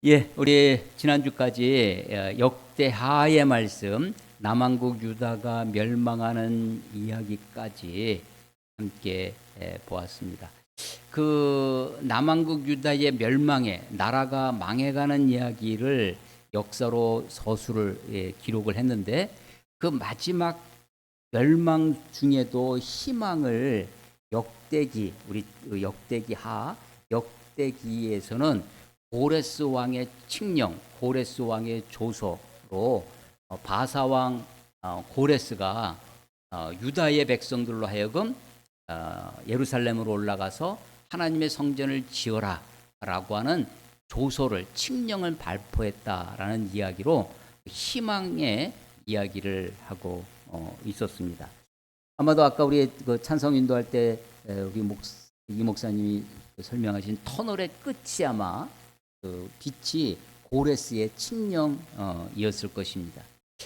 예, 우리 지난주까지 역대하의 말씀, 남왕국 유다가 멸망하는 이야기까지 함께 보았습니다. 그 남왕국 유다의 멸망에, 나라가 망해가는 이야기를 역사로 서술을 기록을 했는데, 그 마지막 멸망 중에도 희망을 역대기, 우리 역대기하, 역대기에서는 고레스 왕의 칙령, 고레스 왕의 조서로 바사 왕 고레스가 유다의 백성들로 하여금 예루살렘으로 올라가서 하나님의 성전을 지어라 라고 하는 조서를, 칙령을 발표했다라는 이야기로 희망의 이야기를 하고 있었습니다. 아마도 아까 우리 그 찬성 인도할 때 우리 이 목사님이 설명하신 터널의 끝이 아마 그 빛이 고레스의 칙령이었을 것입니다.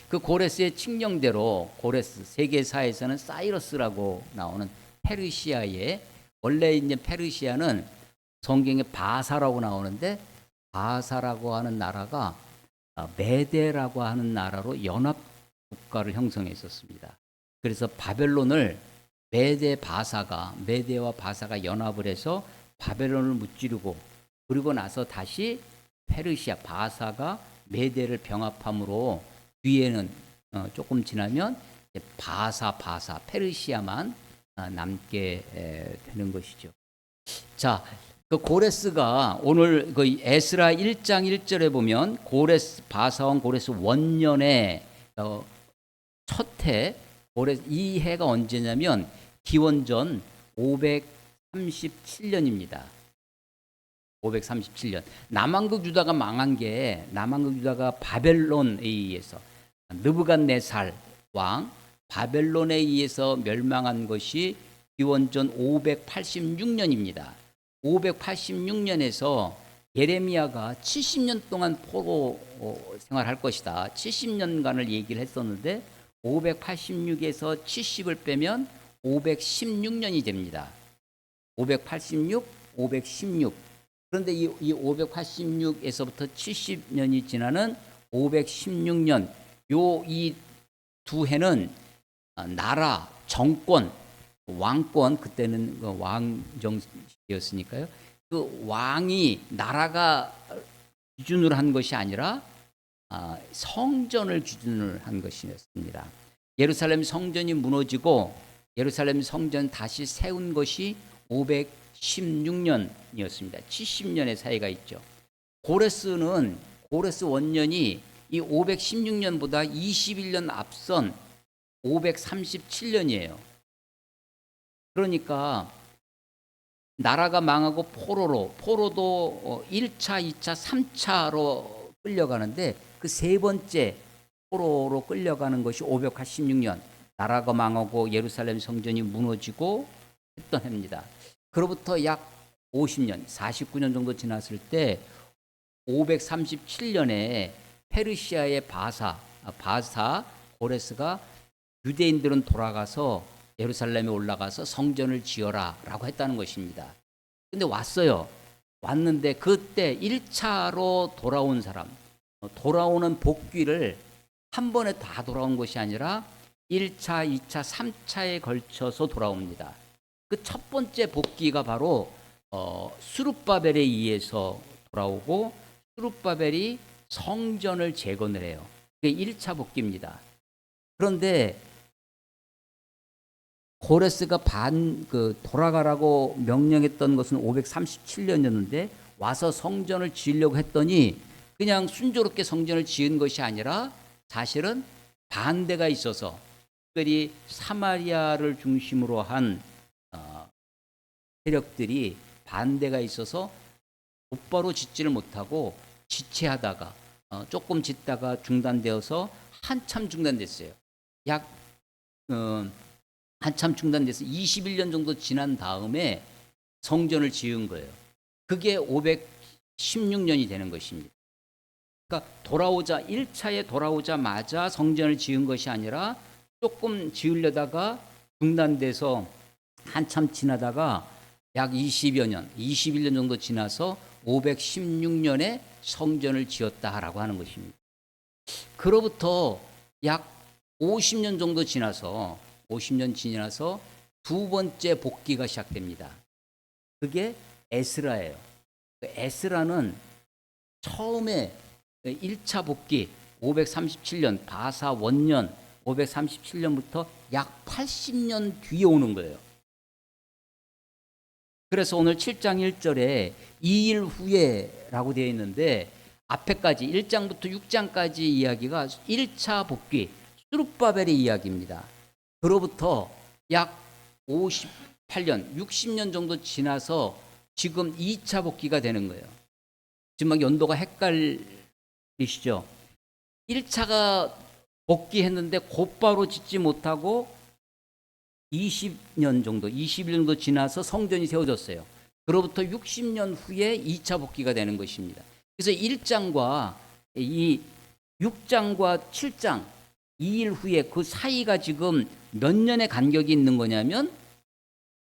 그 고레스의 칙령대로, 고레스, 세계사에서는 사이러스라고 나오는 페르시아의, 원래 이제 페르시아는 성경에 바사라고 나오는데, 바사라고 하는 나라가 메데라고 하는 나라로 연합 국가를 형성했었습니다. 그래서 바벨론을 메데와 바사가 연합을 해서 바벨론을 무찌르고, 그리고 나서 다시 페르시아, 바사가 메데를 병합함으로 뒤에는 조금 지나면 페르시아만 남게 되는 것이죠. 자, 그 고레스가 오늘 그 에스라 1장 1절에 보면 고레스, 바사왕 고레스 원년에 첫 해, 이 해가 언제냐면 기원전 537년입니다. 537년. 남왕국 유다가 망한 게, 남왕국 유다가 바벨론에 의해서, 느부갓네살 왕 바벨론에 의해서 멸망한 것이 기원전 586년입니다. 586년에서 예레미야가 70년 동안 포로 생활할 것이다. 70년간을 얘기를 했었는데 586에서 70을 빼면 516년이 됩니다. 586, 516. 그런데 이 586에서부터 70년이 지나는 516년, 이 두 해는 나라, 정권, 왕권, 그때는 왕정시였으니까요. 그 왕이, 나라가 기준으로 한 것이 아니라 성전을 기준으로 한 것이었습니다. 예루살렘 성전이 무너지고 예루살렘 성전 다시 세운 것이 516년이었습니다. 70년의 사이가 있죠. 고레스 원년이 이 516년보다 21년 앞선 537년이에요. 그러니까 나라가 망하고 포로도 1차, 2차, 3차로 끌려가는데 그 세 번째 포로로 끌려가는 것이 586년, 나라가 망하고 예루살렘 성전이 무너지고 했던 해입니다. 그로부터 약 50년, 49년 정도 지났을 때 537년에 페르시아의 바사 고레스가 유대인들은 돌아가서 예루살렘에 올라가서 성전을 지어라 라고 했다는 것입니다. 근데 왔는데 그때 1차로 돌아온 사람, 돌아오는 복귀를 한 번에 다 돌아온 것이 아니라 1차, 2차, 3차에 걸쳐서 돌아옵니다. 그 첫 번째 복귀가 바로 스룹바벨에 의해서 돌아오고, 스룹바벨이 성전을 재건을 해요. 그게 1차 복귀입니다. 그런데 고레스가 돌아가라고 명령했던 것은 537년이었는데 와서 성전을 지으려고 했더니 그냥 순조롭게 성전을 지은 것이 아니라 사실은 반대가 있어서, 특별히 사마리아를 중심으로 한 세력들이 반대가 있어서 곧바로 짓지를 못하고 지체하다가 조금 짓다가 중단되어서 한참 중단됐어요. 한참 중단돼서 21년 정도 지난 다음에 성전을 지은 거예요. 그게 516년이 되는 것입니다. 그러니까 1차에 돌아오자마자 성전을 지은 것이 아니라 조금 지으려다가 중단돼서 한참 지나다가 약 20여 년, 21년 정도 지나서 516년에 성전을 지었다라고 하는 것입니다. 그로부터 약 50년 정도 지나서 50년 지나서 두 번째 복기가 시작됩니다. 그게 에스라예요. 에스라는 처음에 1차 복기 537년 바사 원년 537년부터 약 80년 뒤에 오는 거예요. 그래서 오늘 7장 1절에 2일 후에라고 되어 있는데 앞에까지 1장부터 6장까지 이야기가 1차 복귀 스룹바벨의 이야기입니다. 그로부터 약 58년 60년 정도 지나서 지금 2차 복귀가 되는 거예요. 지금 막 연도가 헷갈리시죠? 1차가 복귀했는데 곧바로 짓지 못하고 20년 정도, 21년 정도 지나서 성전이 세워졌어요. 그로부터 60년 후에 2차 복귀가 되는 것입니다. 그래서 1장과 이 6장과 7장 2일 후에 그 사이가 지금 몇 년의 간격이 있는 거냐면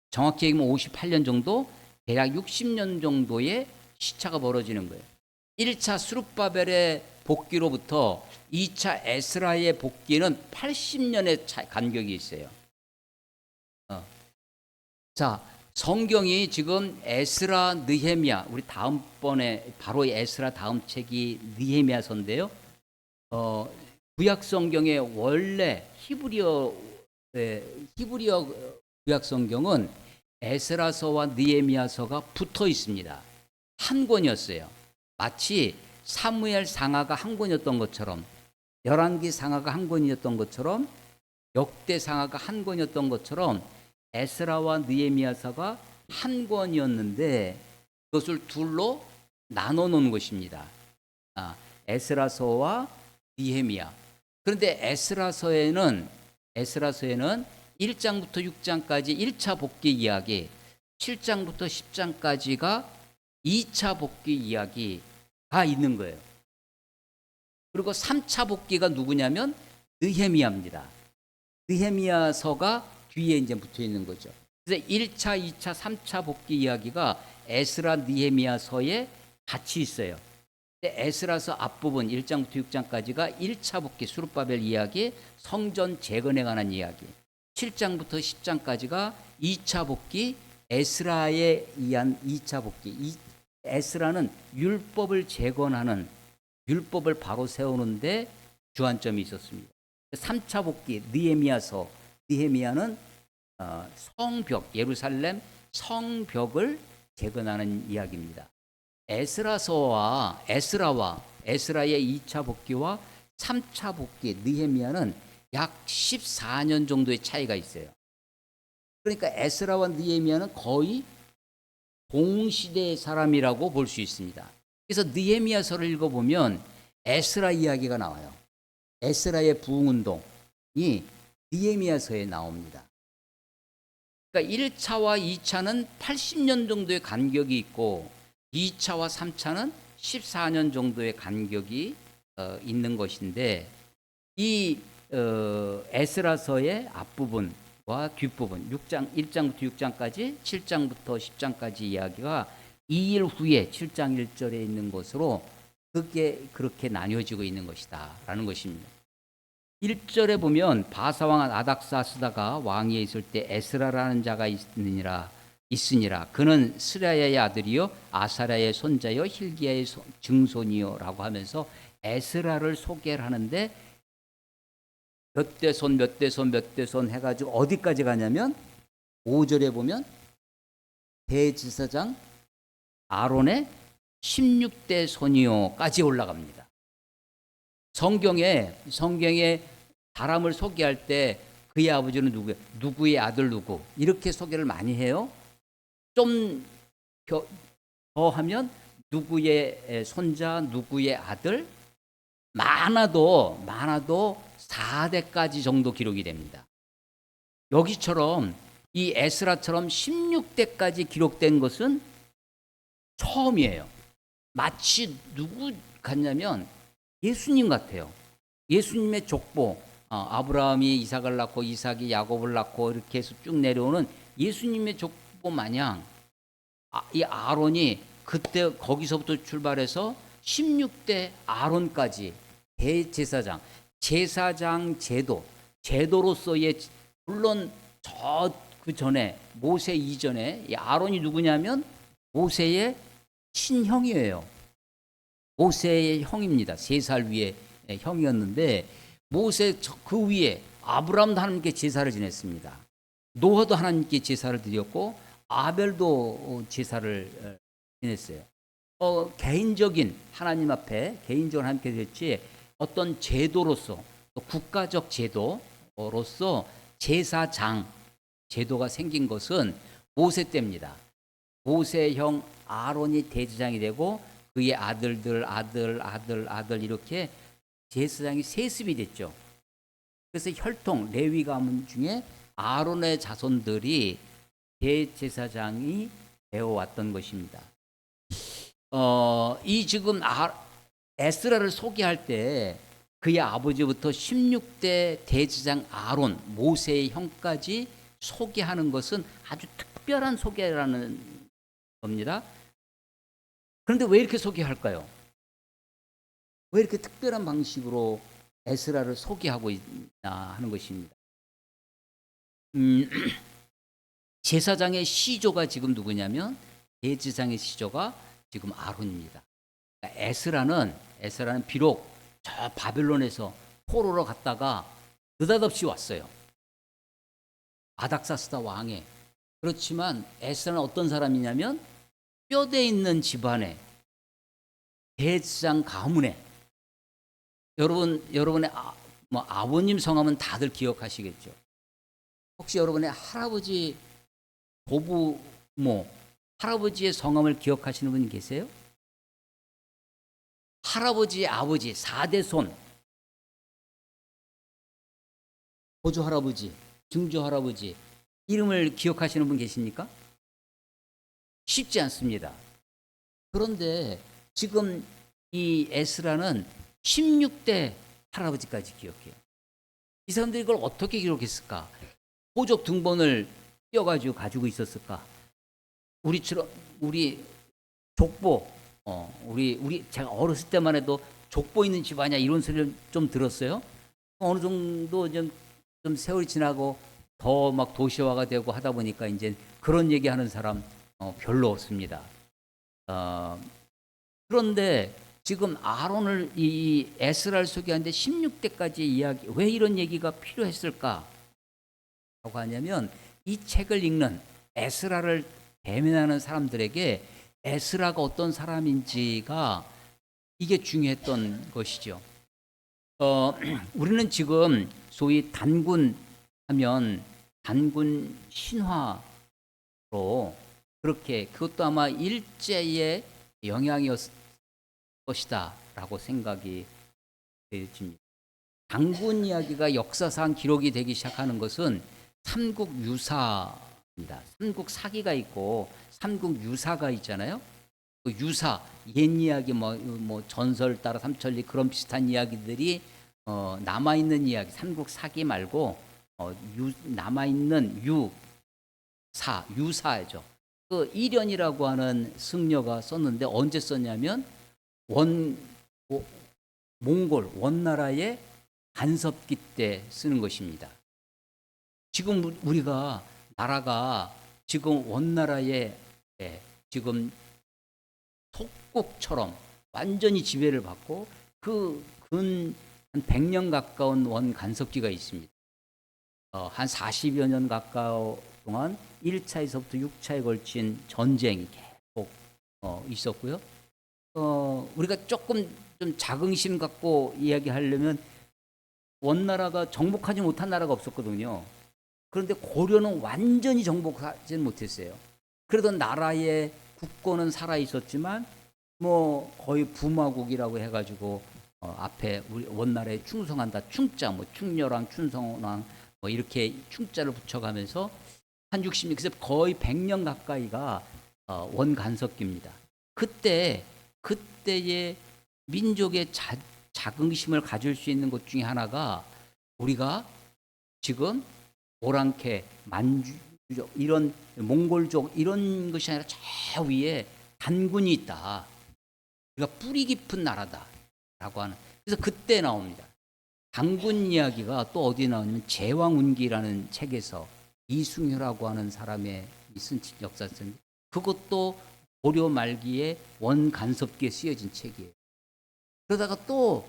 정확히 얘기하면 58년 정도, 대략 60년 정도의 시차가 벌어지는 거예요. 1차 스룹바벨의 복귀로부터 2차 에스라의 복귀는 80년의 간격이 있어요. 자, 성경이 지금 에스라, 느헤미야, 우리 다음번에 바로 에스라 다음 책이 느헤미야서인데요. 구약 성경의 원래 히브리어 구약 성경은 에스라서와 느헤미야서가 붙어 있습니다. 한 권이었어요. 마치 사무엘 상하가 한 권이었던 것처럼, 열왕기 상하가 한 권이었던 것처럼, 역대 상하가 한 권이었던 것처럼 에스라와 느헤미야서가 한 권이었는데 그것을 둘로 나눠 놓은 것입니다. 에스라서와 느헤미야. 그런데 에스라서에는 1장부터 6장까지 1차 복귀 이야기, 7장부터 10장까지가 2차 복귀 이야기가 있는 거예요. 그리고 3차 복귀가 누구냐면 느헤미야입니다. 느헤미야서가 뒤에 이제 붙어 있는 거죠. 그래서 1차, 2차, 3차 복귀 이야기가 에스라, 느헤미야서에 같이 있어요. 에스라서 앞부분 1장부터 6장까지가 1차 복귀 스룹바벨 이야기, 성전 재건에 관한 이야기. 7장부터 10장까지가 2차 복귀, 에스라에 의한 2차 복귀. 에스라는 율법을 재건하는, 율법을 바로 세우는데 주안점이 있었습니다. 3차 복귀 느헤미야는 성벽, 예루살렘 성벽을 재건하는 이야기입니다. 에스라의 2차 복귀와 3차 복귀 느헤미야는 약 14년 정도의 차이가 있어요. 그러니까 에스라와 느헤미야는 거의 동시대의 사람이라고 볼 수 있습니다. 그래서 느헤미야서를 읽어보면 에스라 이야기가 나와요. 에스라의 부흥운동이 느헤미야서에 나옵니다. 그러니까 1차와 2차는 80년 정도의 간격이 있고 2차와 3차는 14년 정도의 간격이 있는 것인데 이 에스라서의 앞부분과 뒷부분 1장부터 6장까지 7장부터 10장까지 이야기가 2일 후에 7장 1절에 있는 것으로 그게 그렇게 나뉘어지고 있는 것이다 라는 것입니다. 1절에 보면 바사왕 아닥사스다가 왕위에 있을 때 에스라라는 자가 있으니라. 그는 스라야의 아들이요 아사랴의 손자요 hil기야의 증손이요 라고 하면서 에스라를 소개를 하는데 몇 대손 해가지고 어디까지 가냐면 5절에 보면 대지사장 아론의 16대 손이요까지 올라갑니다. 성경에 사람을 소개할 때 그의 아버지는 누구예요? 누구의 아들 누구 이렇게 소개를 많이 해요. 좀 더 하면 누구의 손자 누구의 아들 많아도 4대까지 정도 기록이 됩니다. 여기처럼 이 에스라처럼 16대까지 기록된 것은 처음이에요. 마치 누구 같냐면 예수님 같아요. 예수님의 족보, 아브라함이 이삭을 낳고 이삭이 야곱을 낳고 이렇게 해서 쭉 내려오는 예수님의 족보 마냥 이 아론이 그때 거기서부터 출발해서 16대 아론까지 대제사장, 제사장 제도로서의, 물론 저 그 전에 모세 이전에 이 아론이 누구냐면 모세의 친형이에요. 모세의 형입니다. 3살 위에 형이었는데 모세 그 위에 아브라함도 하나님께 제사를 지냈습니다. 노아도 하나님께 제사를 드렸고 아벨도 제사를 지냈어요. 개인적인 하나님 앞에 개인적으로 하나님께 드렸지 어떤 제도로서 또 국가적 제도로서 제사장 제도가 생긴 것은 모세 때입니다. 모세의 형 아론이 대제사장이 되고 그의 아들 이렇게 제사장이 세습이 됐죠. 그래서 혈통 레위 가문 중에 아론의 자손들이 대제사장이 되어왔던 것입니다. 이 지금 에스라를 소개할 때 그의 아버지부터 16대 대제사장 아론, 모세의 형까지 소개하는 것은 아주 특별한 소개라는 겁니다. 그런데 왜 이렇게 소개할까요? 왜 이렇게 특별한 방식으로 에스라를 소개하고 있나 하는 것입니다. 제사장의 시조가 지금 누구냐면 대제사장의 시조가 지금 아론입니다. 그러니까 에스라는 비록 저 바벨론에서 포로로 갔다가 느닷없이 왔어요. 아닥사스다 왕에. 그렇지만 에스라는 어떤 사람이냐면 뼈대 있는 집안에 대제사장 가문에. 여러분의 아버님 성함은 다들 기억하시겠죠. 혹시 여러분의 할아버지, 고부모, 할아버지의 성함을 기억하시는 분 계세요? 할아버지의 아버지, 4대 손, 보조 할아버지, 증조 할아버지 이름을 기억하시는 분 계십니까? 쉽지 않습니다. 그런데 지금 이 에스라는 16대 할아버지까지 기억해요. 이 사람들이 이걸 어떻게 기록했을까? 호적 등본을 띄어가지고 가지고 있었을까? 우리처럼 우리 족보, 제가 어렸을 때만 해도 족보 있는 집 아니야 이런 소리를 좀 들었어요. 어느 정도 좀 세월이 지나고 더 막 도시화가 되고 하다 보니까 이제 그런 얘기하는 사람 별로 없습니다. 그런데 지금 아론을 이 에스라를 소개하는데 16대까지 이야기, 왜 이런 얘기가 필요했을까? 라고 하냐면 이 책을 읽는 에스라를 대면하는 사람들에게 에스라가 어떤 사람인지가 이게 중요했던 것이죠. 우리는 지금 소위 단군 하면 단군 신화로 그렇게 그것도 아마 일제의 영향이었을 것이다 라고 생각이 되어집니다. 단군 이야기가 역사상 기록이 되기 시작하는 것은 삼국유사입니다. 삼국사기가 있고 삼국유사가 있잖아요. 그 유사, 옛 이야기 뭐 전설 따라 삼천리 그런 비슷한 이야기들이 남아있는 이야기, 삼국사기 말고 남아있는 유사죠. 그 이련이라고 하는 승려가 썼는데 언제 썼냐면 몽골 원나라의 간섭기 때 쓰는 것입니다. 지금 우리가 나라가 지금 원나라의 지금 속국처럼 완전히 지배를 받고 그 근 한 100년 가까운 원 간섭기가 있습니다. 한 40여 년 가까운 동안 1차에서부터 6차에 걸친 전쟁이 계속 있었고요. 우리가 조금 좀 자긍심 갖고 이야기하려면 원나라가 정복하지 못한 나라가 없었거든요. 그런데 고려는 완전히 정복하지는 못했어요. 그러던 나라의 국권은 살아 있었지만 뭐 거의 부마국이라고 해가지고 앞에 우리 원나라에 충성한다 충자 뭐 충렬왕 충성왕 뭐 이렇게 충자를 붙여가면서 한 60년 그래서 거의 100년 가까이가 원간섭기입니다. 그때의 민족의 자긍심을 가질 수 있는 것 중에 하나가 우리가 지금 오랑캐, 만주족 이런 몽골족 이런 것이 아니라 저 위에 단군이 있다. 우리가 뿌리 깊은 나라다라고 하는. 그래서 그때 나옵니다. 단군 이야기가 또 어디에 나오냐면 제왕운기라는 책에서 이승효라고 하는 사람의 쓴 역사서인데 그것도 고려 말기에 원간섭기에 쓰여진 책이에요. 그러다가 또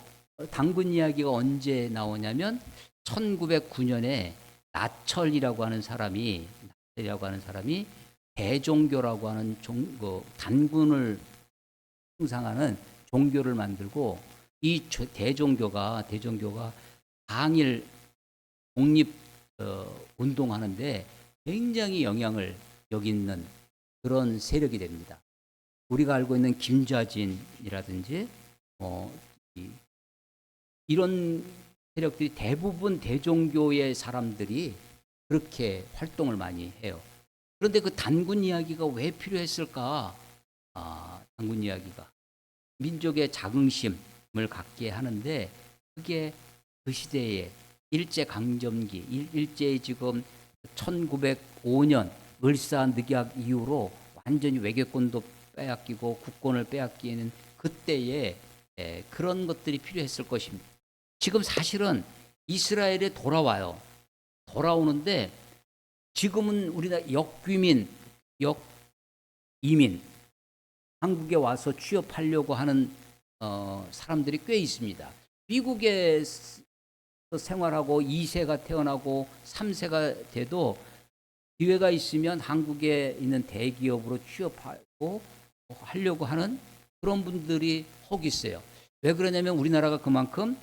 단군 이야기가 언제 나오냐면 1909년에 나철이라고 하는 사람이 대종교라고 하는 단군을 숭상하는 종교를 만들고 이 대종교가 항일 독립 운동하는데 굉장히 영향을 여기 있는 그런 세력이 됩니다. 우리가 알고 있는 김좌진이라든지 이런 세력들이 대부분 대종교의 사람들이 그렇게 활동을 많이 해요. 그런데 그 단군 이야기가 왜 필요했을까? 단군 이야기가 민족의 자긍심을 갖게 하는데 그게 그 시대에 일제강점기, 일제의 지금 1905년 을사늑약 이후로 완전히 외교권도 빼앗기고 국권을 빼앗기는 그때에 그런 것들이 필요했을 것입니다. 지금 사실은 이스라엘에 돌아와요. 돌아오는데 지금은 우리나라 역이민 한국에 와서 취업하려고 하는 사람들이 꽤 있습니다. 미국에 생활하고 2세가 태어나고 3세가 돼도 기회가 있으면 한국에 있는 대기업으로 취업하고 하려고 하는 그런 분들이 혹 있어요. 왜 그러냐면 우리나라가 그만큼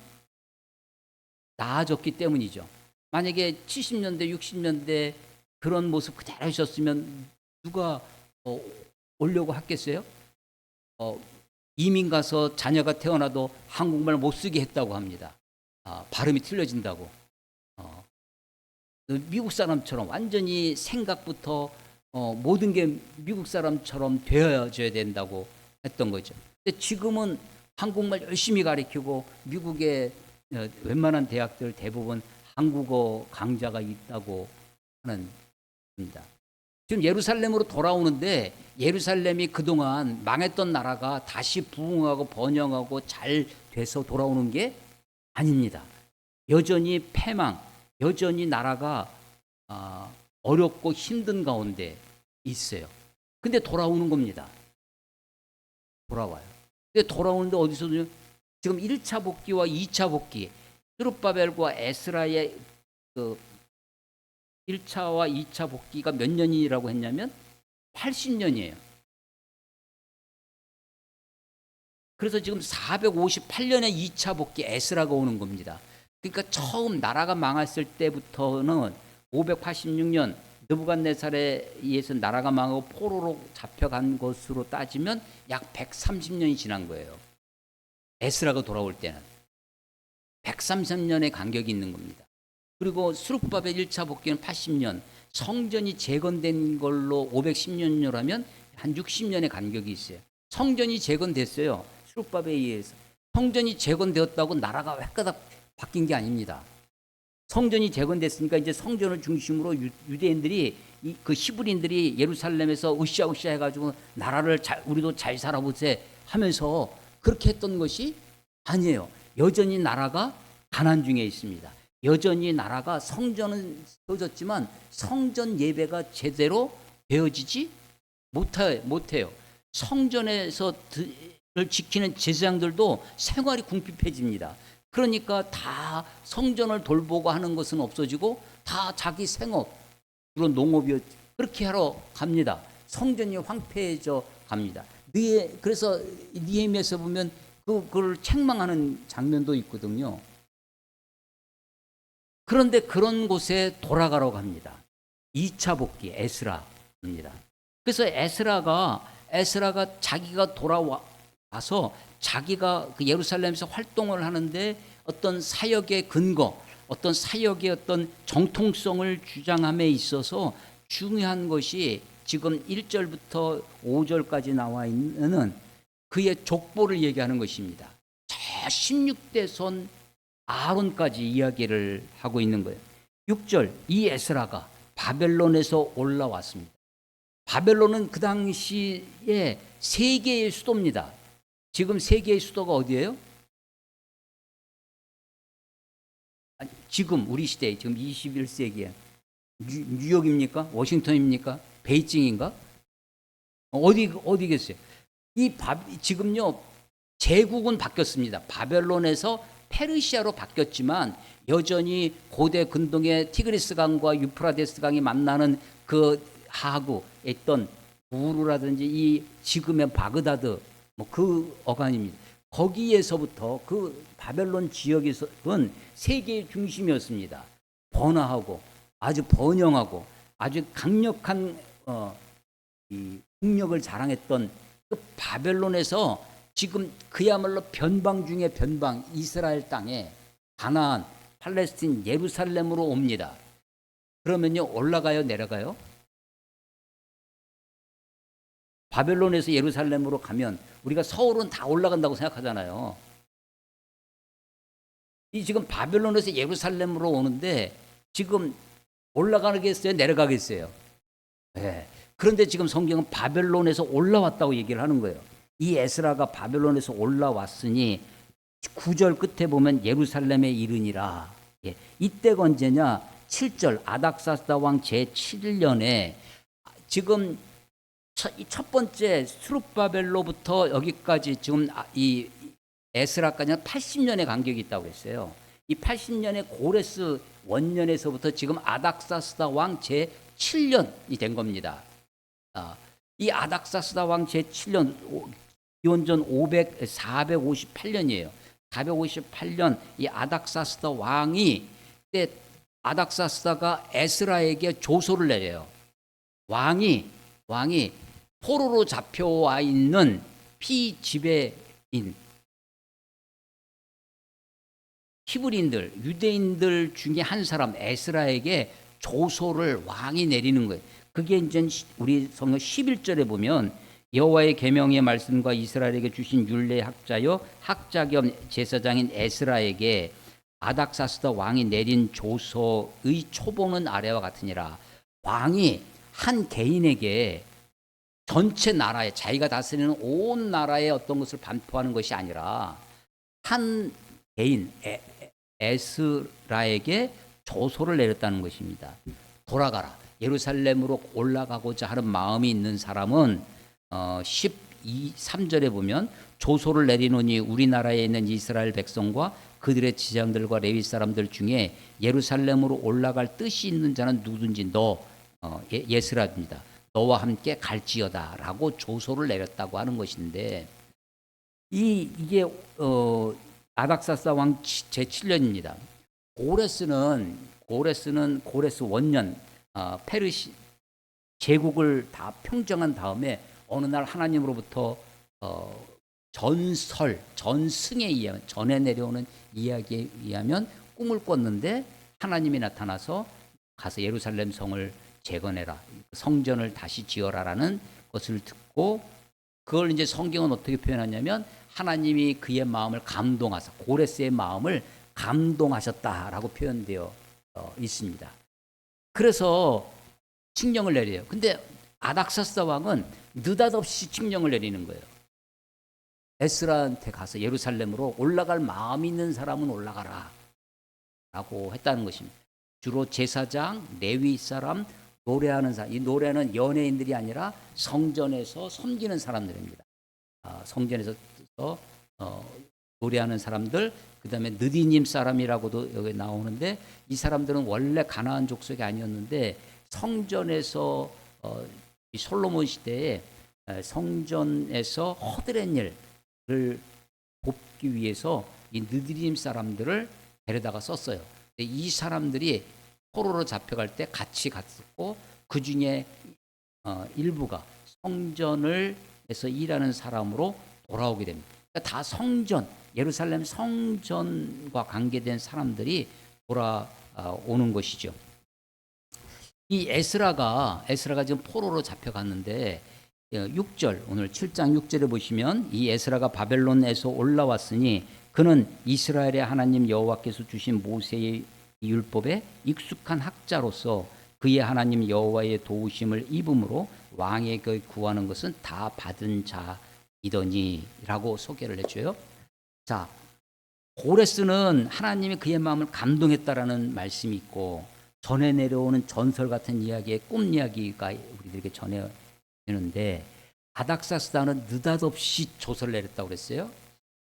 나아졌기 때문이죠. 만약에 70년대, 60년대 그런 모습 그대로 하셨으면 누가 오려고 했겠어요? 이민 가서 자녀가 태어나도 한국말 못 쓰게 했다고 합니다. 발음이 틀려진다고. 미국 사람처럼 완전히 생각부터 모든 게 미국 사람처럼 되어져야 된다고 했던 거죠. 근데 지금은 한국말 열심히 가르치고 미국의 웬만한 대학들 대부분 한국어 강좌가 있다고 하는 겁니다. 지금 예루살렘으로 돌아오는데 예루살렘이 그동안 망했던 나라가 다시 부흥하고 번영하고 잘 돼서 돌아오는 게 아닙니다. 여전히 패망, 여전히 나라가 어렵고 힘든 가운데 있어요. 근데 돌아오는 겁니다. 돌아와요. 근데 돌아오는데 어디서 지금 1차 복귀와 2차 복귀, 스룹바벨과 에스라의 그 1차와 2차 복귀가 몇 년이라고 했냐면 80년이에요. 그래서 지금 458년에 2차 복귀 에스라가 오는 겁니다. 그러니까 처음 나라가 망했을 때부터는 586년 느부갓네살에 의해서 나라가 망하고 포로로 잡혀간 것으로 따지면 약 130년이 지난 거예요. 에스라가 돌아올 때는 130년의 간격이 있는 겁니다. 그리고 스룹바벨 1차 복귀는 80년, 성전이 재건된 걸로 510년이라면 한 60년의 간격이 있어요. 성전이 재건됐어요. 스룹바벨에 의해서. 성전이 재건되었다고 나라가 획가닥 바뀐 게 아닙니다. 성전이 재건됐으니까 이제 성전을 중심으로 유대인들이 그 히브리인들이 예루살렘에서 으쌰으쌰 해가지고 나라를 우리도 잘 살아보세 하면서 그렇게 했던 것이 아니에요. 여전히 나라가 가난 중에 있습니다. 여전히 나라가 성전은 세워졌지만 성전 예배가 제대로 되어지지 못해요. 성전에서 지키는 제사장들도 생활이 궁핍해집니다. 그러니까 다 성전을 돌보고 하는 것은 없어지고 다 자기 생업, 주로 농업이 그렇게 하러 갑니다. 성전이 황폐해져 갑니다. 그래서 느헤미야에서 보면 그걸 책망하는 장면도 있거든요. 그런데 그런 곳에 돌아가라고 합니다. 2차 복귀 에스라입니다. 그래서 에스라가 자기가 돌아와서 자기가 그 예루살렘에서 활동을 하는데 어떤 사역의 근거, 어떤 사역의 어떤 정통성을 주장함에 있어서 중요한 것이 지금 1절부터 5절까지 나와 있는 그의 족보를 얘기하는 것입니다. 저 16대 손 아론까지 이야기를 하고 있는 거예요. 6절, 이 에스라가 바벨론에서 올라왔습니다. 바벨론은 그 당시에 세계의 수도입니다. 지금 세계의 수도가 어디예요? 아니, 지금 우리 시대에 지금 21세기에 뉴욕입니까? 워싱턴입니까? 베이징인가? 어디겠어요? 지금요 제국은 바뀌었습니다. 바벨론에서 페르시아로 바뀌었지만 여전히 고대 근동의 티그리스 강과 유프라데스 강이 만나는 그 하구 있던 우르라든지 이 지금의 바그다드 뭐 그 어간입니다. 거기에서부터 그 바벨론 지역에서는 세계의 중심이었습니다. 번화하고 아주 번영하고 아주 강력한 이 국력을 자랑했던 그 바벨론에서 지금 그야말로 변방 중에 변방 이스라엘 땅에 가나안, 팔레스틴, 예루살렘으로 옵니다. 그러면요 올라가요, 내려가요? 바벨론에서 예루살렘으로 가면 우리가 서울은 다 올라간다고 생각하잖아요. 이 지금 바벨론에서 예루살렘으로 오는데 지금 올라가겠어요, 내려가겠어요? 네. 그런데 지금 성경은 바벨론에서 올라왔다고 얘기를 하는 거예요. 이 에스라가 바벨론에서 올라왔으니 9절 끝에 보면 예루살렘에 이르니라. 예. 이때가 언제냐? 7절 아닥사스다 왕 제7년에 지금 첫 번째 스룹바벨로부터 여기까지 지금 이 에스라까지는 80년의 간격이 있다고 했어요. 이 80년의 고레스 원년에서부터 지금 아닥사스다 왕 제7년이 된 겁니다. 이 아닥사스다 왕 제7년 기원전 458년이에요. 458년 이 아닥사스다 왕이 그때 아닥사스다가 에스라에게 조소를 내려요. 왕이 포로로 잡혀와 있는 피지배인 히브리인들, 유대인들 중에 한 사람 에스라에게 조소를 왕이 내리는 거예요. 그게 이제 우리 성경 11절에 보면 여호와의 계명의 말씀과 이스라엘에게 주신 율례의 학자요 학자 겸 제사장인 에스라에게 아닥사스다 왕이 내린 조서의 초봉은 아래와 같으니라. 왕이 한 개인에게 전체 나라에 자기가 다스리는 온 나라의 어떤 것을 반포하는 것이 아니라 한 개인 에스라에게 조소를 내렸다는 것입니다. 돌아가라. 예루살렘으로 올라가고자 하는 마음이 있는 사람은 3절에 보면 조소를 내리노니 우리나라에 있는 이스라엘 백성과 그들의 지장들과 레위 사람들 중에 예루살렘으로 올라갈 뜻이 있는 자는 누구든지 예스라입니다. 너와 함께 갈지어다 라고 조소를 내렸다고 하는 것인데 이게 아닥사스 왕 제7년입니다. 고레스 원년 페르시 제국을 다 평정한 다음에 어느 날 하나님으로부터 전승에 의하면 전에 내려오는 이야기에 의하면 꿈을 꿨는데 하나님이 나타나서 가서 예루살렘 성을 재건해라, 성전을 다시 지어라라는 것을 듣고 그걸 이제 성경은 어떻게 표현하냐면 하나님이 그의 마음을 감동하사 고레스의 마음을 감동하셨다라고 표현되어 있습니다. 그래서 칙령을 내려요. 근데 아닥사스다 왕은 느닷없이 칙령을 내리는 거예요. 에스라한테 가서 예루살렘으로 올라갈 마음 있는 사람은 올라가라 라고 했다는 것입니다. 주로 제사장, 레위 사람, 노래하는 사람, 이 노래는 연예인들이 아니라 성전에서 섬기는 사람들입니다. 성전에서 노래하는 사람들, 그 다음에 느디님 사람이라고도 여기 나오는데 이 사람들은 원래 가나안 족속이 아니었는데 성전에서 솔로몬 시대에 성전에서 허드렛 일을 돕기 위해서 이 느디님 사람들을 데려다가 썼어요. 이 사람들이 포로로 잡혀갈 때 같이 갔었고 그 중에 일부가 성전에서 일하는 사람으로 돌아오게 됩니다. 그러니까 다 성전, 예루살렘 성전과 관계된 사람들이 돌아오는 것이죠. 이 에스라가 지금 포로로 잡혀갔는데 6절 오늘 7장 6절에 보시면 이 에스라가 바벨론에서 올라왔으니 그는 이스라엘의 하나님 여호와께서 주신 모세의 율법에 익숙한 학자로서 그의 하나님 여호와의 도우심을 입음으로 왕에게 구하는 것은 다 받은 이더니라고 소개를 해줘요. 자, 고레스는 하나님이 그의 마음을 감동했다라는 말씀이 있고 전해 내려오는 전설 같은 이야기의 꿈 이야기가 우리들에게 전해지는데 아닥사스다는 느닷없이 조서를 내렸다고 그랬어요.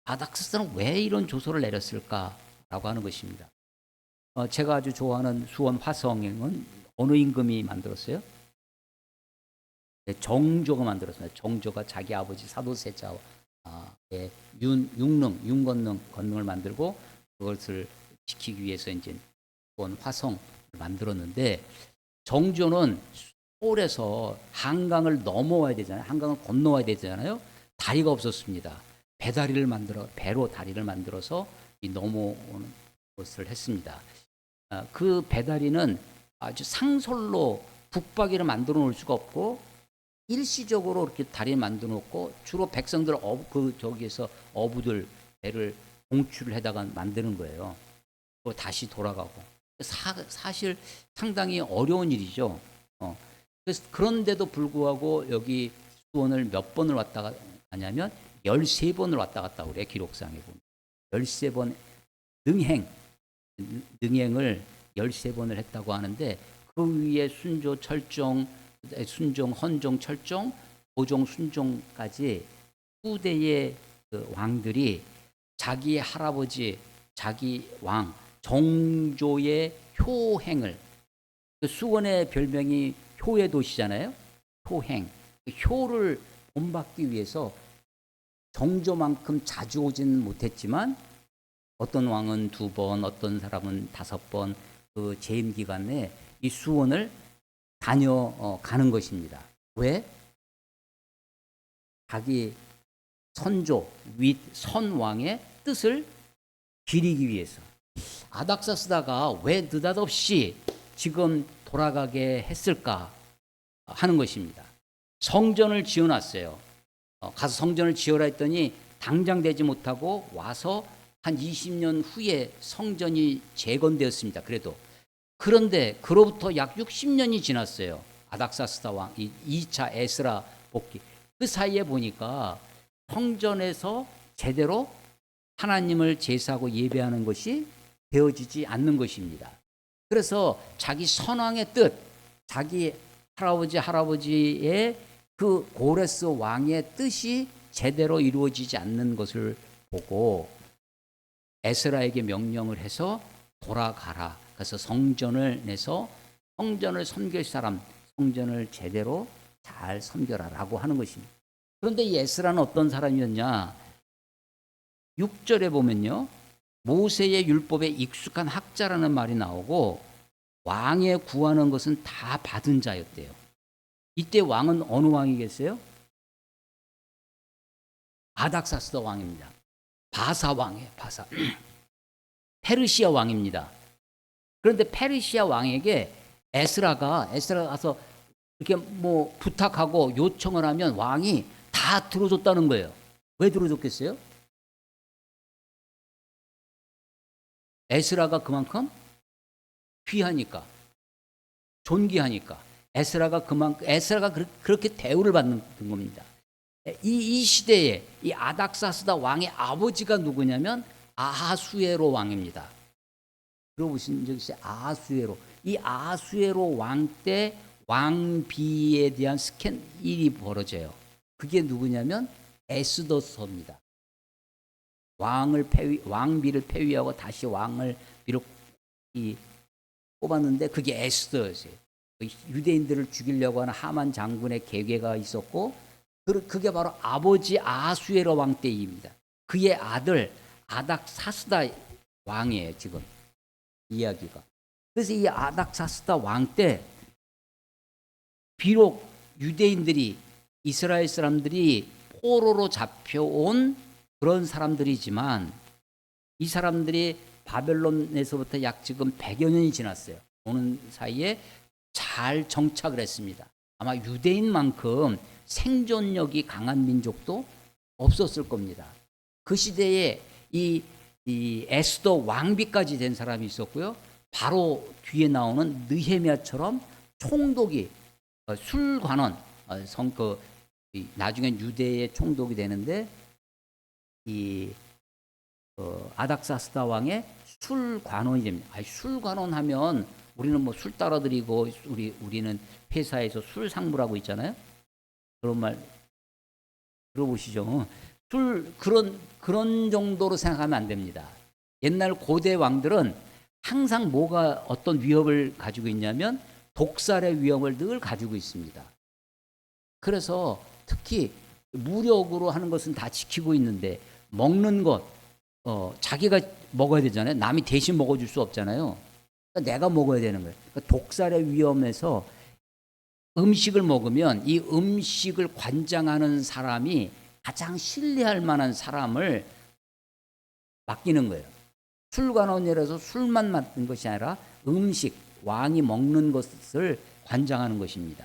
아닥사스다는 왜 이런 조서를 내렸을까라고 하는 것입니다. 제가 아주 좋아하는 수원 화성행은 어느 임금이 만들었어요? 네, 정조가 만들었습니다. 정조가 자기 아버지 사도세자의 윤건능을 만들고 그것을 지키기 위해서 이제 수원 화성을 만들었는데 정조는 서울에서 한강을 넘어와야 되잖아요. 한강을 건너와야 되잖아요. 다리가 없었습니다. 배로 다리를 만들어서 넘어오는 것을 했습니다. 그 배다리는 아주 상설로 북박이를 만들어 놓을 수가 없고 일시적으로 이렇게 다리를 만들어 놓고 주로 백성들 저기에서 어부들 배를 공출을 해다가 만드는 거예요. 다시 돌아가고 사실 상당히 어려운 일이죠. 그래서 그런데도 불구하고 여기 수원을 몇 번을 왔다 가냐면 13번을 왔다 갔다 그래요. 기록상에 보면 13번 능행을 13번을 했다고 하는데 그 위에 순종, 헌종, 철종, 보종, 순종까지 후대의 그 왕들이 자기 할아버지, 자기 왕 정조의 효행을 그 수원의 별명이 효의 도시잖아요. 효행, 효를 본받기 위해서 정조만큼 자주 오진 못했지만 어떤 왕은 2번, 어떤 사람은 5번 그 재임 기간에 이 수원을 다녀가는 것입니다. 왜? 자기 선조, 선왕의 뜻을 기리기 위해서. 아닥사스다가 왜 느닷없이 지금 돌아가게 했을까 하는 것입니다. 성전을 지어놨어요. 가서 성전을 지어라 했더니 당장 되지 못하고 와서 한 20년 후에 성전이 재건되었습니다. 그런데 그로부터 약 60년이 지났어요. 아닥사스다 왕 2차 에스라 복귀. 그 사이에 보니까 성전에서 제대로 하나님을 제사하고 예배하는 것이 되어지지 않는 것입니다. 그래서 자기 선왕의 뜻, 자기 할아버지의 그 고레스 왕의 뜻이 제대로 이루어지지 않는 것을 보고 에스라에게 명령을 해서 돌아가라. 그래서 성전을 내서 성전을 섬길 사람, 성전을 제대로 잘 섬겨라라고 하는 것입니다. 그런데 이 에스라는 어떤 사람이었냐? 6절에 보면요. 모세의 율법에 익숙한 학자라는 말이 나오고 왕에 구하는 것은 다 받은 자였대요. 이때 왕은 어느 왕이겠어요? 아닥사스다 왕입니다. 바사 왕이에요. 바사. 페르시아 왕입니다. 그런데 페르시아 왕에게 에스라가 가서 이렇게 뭐 부탁하고 요청을 하면 왕이 다 들어줬다는 거예요. 왜 들어줬겠어요? 에스라가 그만큼 귀하니까, 존귀하니까. 에스라가 그렇게 대우를 받는 겁니다. 이 시대에 이 아닥사스다 왕의 아버지가 누구냐면 아하수에로 왕입니다. 들어보신 적 있어요? 아하수에로. 이 아하수에로 왕 때 왕비에 대한 스캔일이 벌어져요. 그게 누구냐면 에스더서입니다. 왕비를 폐위하고 다시 왕을 뽑았는데 그게 에스더였어요. 유대인들을 죽이려고 하는 하만 장군의 계획가 있었고 그게 바로 아버지 아하수에로 왕 때입니다. 그의 아들 아닥사스다 왕이에요. 지금 이야기가. 그래서 이 아닥사스다 왕 때 비록 유대인들이 이스라엘 사람들이 포로로 잡혀온 그런 사람들이지만 이 사람들이 바벨론에서부터 약 지금 100여 년이 지났어요. 오는 사이에 잘 정착을 했습니다. 아마 유대인만큼 생존력이 강한 민족도 없었을 겁니다. 그 시대에 이 에스더 왕비까지 된 사람이 있었고요. 바로 뒤에 나오는 느헤미야처럼 총독이 술관원 나중엔 유대의 총독이 되는데 이 아닥사스다 왕의 술 관원이 됩니다. 술 관원하면 우리는 뭐 술 따라드리고 우리는 회사에서 술 상무라고 있잖아요. 그런 말 들어보시죠. 그런 정도로 생각하면 안 됩니다. 옛날 고대 왕들은 항상 뭐가 어떤 위협을 가지고 있냐면 독살의 위험을 늘 가지고 있습니다. 그래서 특히 무력으로 하는 것은 다 지키고 있는데 먹는 것 자기가 먹어야 되잖아요. 남이 대신 먹어줄 수 없잖아요. 그러니까 내가 먹어야 되는 거예요. 그러니까 독살의 위험에서 음식을 먹으면 이 음식을 관장하는 사람이 가장 신뢰할 만한 사람을 맡기는 거예요. 술관원이라서 술만 맡는 것이 아니라 음식, 왕이 먹는 것을 관장하는 것입니다.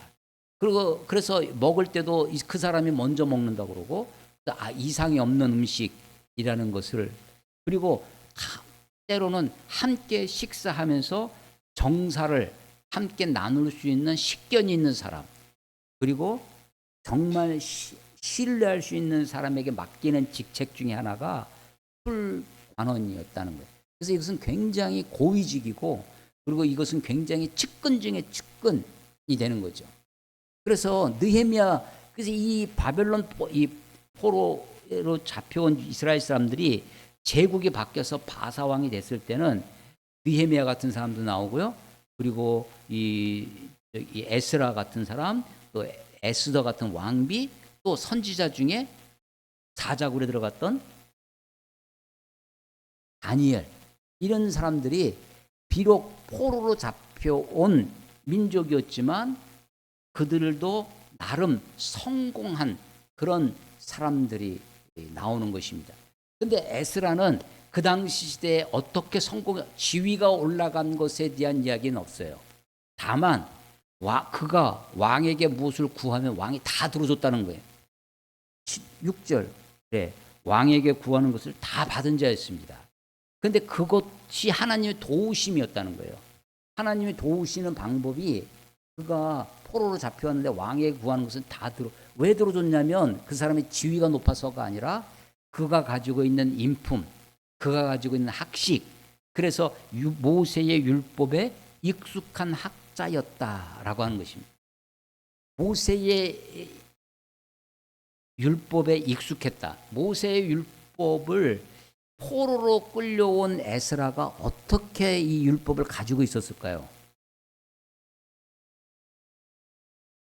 그리고 그래서 먹을 때도 그 사람이 먼저 먹는다고 그러고 이상이 없는 음식이라는 것을 그리고 때로는 함께 식사하면서 정사를 함께 나눌 수 있는 식견이 있는 사람 그리고 정말 신뢰할 수 있는 사람에게 맡기는 직책 중에 하나가 술관원이었다는 거예요. 그래서 이것은 굉장히 고위직이고 그리고 이것은 굉장히 측근 중에 측근이 되는 거죠. 그래서 느헤미야 그래서 이 바벨론 이 포로로 잡혀온 이스라엘 사람들이 제국이 바뀌어서 바사 왕이 됐을 때는 느헤미야 같은 사람도 나오고요. 그리고 이 에스라 같은 사람, 또 에스더 같은 왕비, 또 선지자 중에 사자굴에 들어갔던 다니엘 이런 사람들이 비록 포로로 잡혀온 민족이었지만 그들도 나름 성공한 그런 사람들이 나오는 것입니다. 근데 에스라는 그 당시 시대에 어떻게 지위가 올라간 것에 대한 이야기는 없어요. 다만 그가 왕에게 무엇을 구하면 왕이 다 들어줬다는 거예요. 6절에 왕에게 구하는 것을 다 받은 자였습니다. 근데 그것이 하나님의 도우심이었다는 거예요. 하나님이 도우시는 방법이 그가 포로로 잡혀왔는데 왕에게 구하는 것은 왜 들어줬냐면 그 사람의 지위가 높아서가 아니라 그가 가지고 있는 인품, 그가 가지고 있는 학식, 그래서 모세의 율법에 익숙한 학자였다라고 하는 것입니다. 모세의 율법에 익숙했다. 모세의 율법을 포로로 끌려온 에스라가 어떻게 이 율법을 가지고 있었을까요?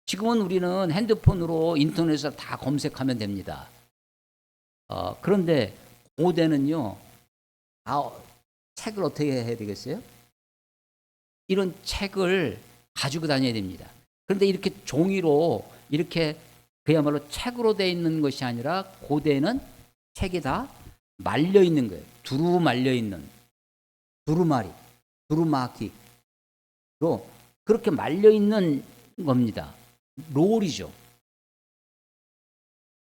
지금은 우리는 핸드폰으로 인터넷에서 다 검색하면 됩니다. 그런데 고대는요, 책을 어떻게 해야 되겠어요? 이런 책을 가지고 다녀야 됩니다. 그런데 이렇게 종이로 이렇게 그야말로 책으로 되어 있는 것이 아니라 고대는 책이 다 말려 있는 거예요. 두루 말려 있는 두루마기로 그렇게 말려 있는 겁니다. 롤이죠.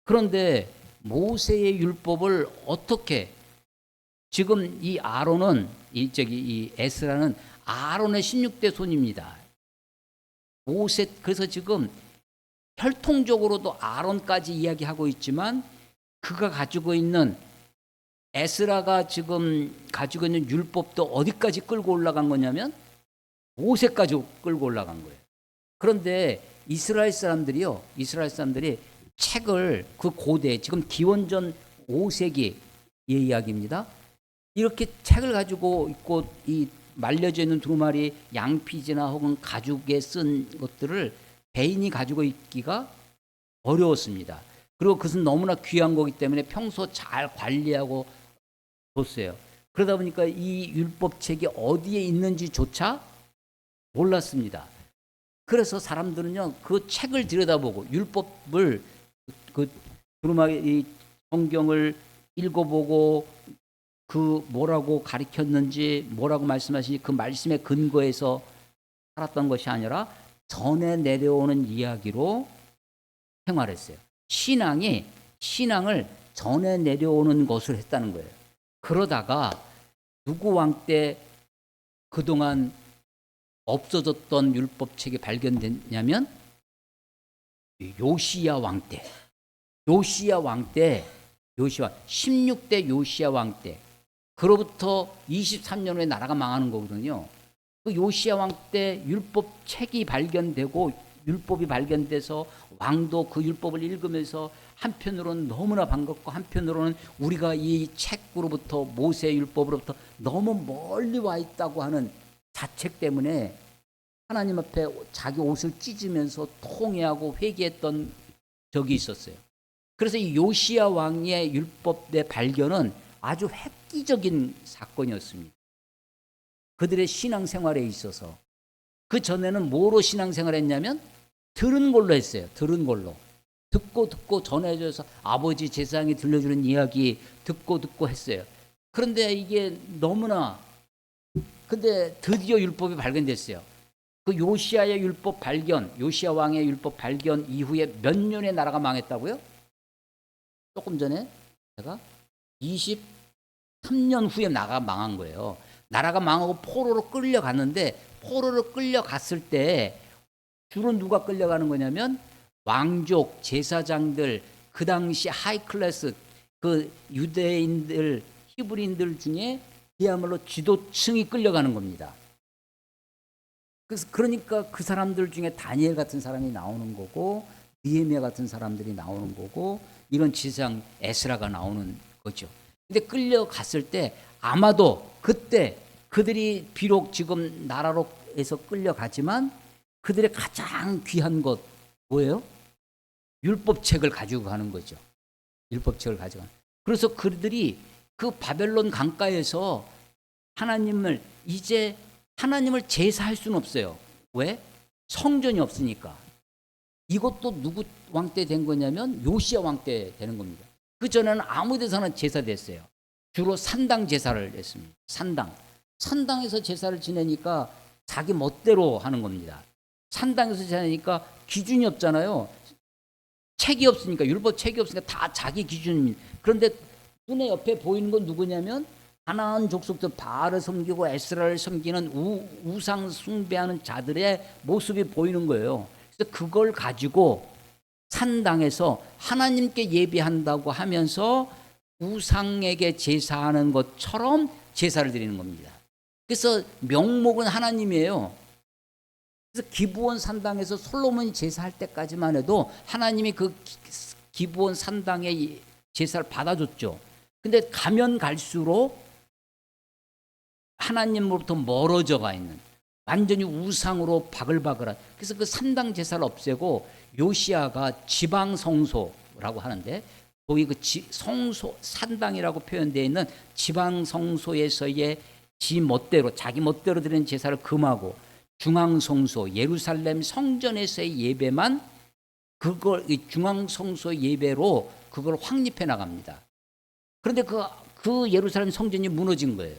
그런데 모세의 율법을 어떻게 지금 이 아론은 이 에스라는 아론의 16대 손입니다. 그래서 지금 혈통적으로도 아론까지 이야기하고 있지만 그가 가지고 있는 에스라가 지금 가지고 있는 율법도 어디까지 끌고 올라간 거냐면 모세까지 끌고 올라간 거예요. 그런데 이스라엘 사람들이 책을 그 고대 지금 기원전 5세기의 이야기입니다. 이렇게 책을 가지고 있고 이 말려져 있는 두루마리 양피지나 혹은 가죽에 쓴 것들을 배인이 가지고 있기가 어려웠습니다. 그리고 그것은 너무나 귀한 거기 때문에 평소 잘 관리하고 뒀어요. 그러다 보니까 이 율법책이 어디에 있는지조차 몰랐습니다. 그래서 사람들은요 그 책을 들여다보고 율법을 그 두루마리 성경을 읽어보고 그 뭐라고 가르쳤는지 뭐라고 말씀하시는지 그 말씀에 근거해서 살았던 것이 아니라 전에 내려오는 이야기로 생활했어요. 신앙을 전에 내려오는 것을 했다는 거예요. 그러다가 누구 왕 때 그동안 없어졌던 율법책이 발견됐냐면 요시야 왕 때 요시야 왕 때, 요시야 16대 요시야 왕 때, 그로부터 23년 후에 나라가 망하는 거거든요. 그 요시야 왕 때 율법 책이 발견되고 율법이 발견돼서 왕도 그 율법을 읽으면서 한편으로는 너무나 반갑고 한편으로는 우리가 이 책으로부터 모세 율법으로부터 너무 멀리 와 있다고 하는 자책 때문에 하나님 앞에 자기 옷을 찢으면서 통회하고 회개했던 적이 있었어요. 그래서 이 요시야 왕의 율법의 발견은 아주 획기적인 사건이었습니다. 그들의 신앙생활에 있어서. 그 전에는 뭐로 신앙생활했냐면 들은 걸로 했어요. 들은 걸로. 듣고 전해져서 아버지 제사장이 들려주는 이야기 듣고 했어요. 그런데 이게 너무나, 근데 드디어 율법이 발견됐어요. 그 요시야의 율법 발견, 요시야 왕의 율법 발견 이후에 몇 년의 나라가 망했다고요? 조금 전에 제가 23년 후에 나라가 망한 거예요. 나라가 망하고 포로로 끌려갔는데, 포로로 끌려갔을 때 주로 누가 끌려가는 거냐면 왕족, 제사장들, 그 당시 하이클래스, 그 유대인들, 히브리인들 중에 그야말로 지도층이 끌려가는 겁니다. 그래서 그러니까 그 사람들 중에 다니엘 같은 사람이 나오는 거고, 느헤미야 같은 사람들이 나오는 거고, 이런 지상 에스라가 나오는 거죠. 근데 끌려갔을 때 아마도 그때 그들이 비록 지금 나라로에서 끌려가지만 그들의 가장 귀한 것 뭐예요? 율법책을 가지고 가는 거죠. 율법책을 가져가는. 그래서 그들이 그 바벨론 강가에서 이제 하나님을 제사할 수는 없어요. 왜? 성전이 없으니까. 이것도 누구 왕 때 된 거냐면 요시야 왕 때 되는 겁니다. 그 전에는 아무 데서나 제사됐어요. 주로 산당 제사를 했습니다. 산당에서 제사를 지내니까 자기 멋대로 하는 겁니다. 산당에서 지내니까 기준이 없잖아요. 책이 없으니까, 율법 책이 없으니까 다 자기 기준입니다. 그런데 눈에 옆에 보이는 건 누구냐면 가나안 족속들 바알을 섬기고 에스라를 섬기는 우상 숭배하는 자들의 모습이 보이는 거예요. 그래서 그걸 가지고 산당에서 하나님께 예배한다고 하면서 우상에게 제사하는 것처럼 제사를 드리는 겁니다. 그래서 명목은 하나님이에요. 그래서 기브온 산당에서 솔로몬이 제사할 때까지만 해도 하나님이 그 기브온 산당의 제사를 받아줬죠. 근데 가면 갈수록 하나님으로부터 멀어져 가 있는, 완전히 우상으로 바글바글한, 그래서 그 산당 제사를 없애고 요시야가 지방 성소라고 하는데, 거기 그 성소, 산당이라고 표현되어 있는 지방 성소에서의 자기 멋대로 드리는 제사를 금하고 중앙 성소, 예루살렘 성전에서의 예배만, 그걸 중앙 성소 예배로 그걸 확립해 나갑니다. 그런데 그 예루살렘 성전이 무너진 거예요.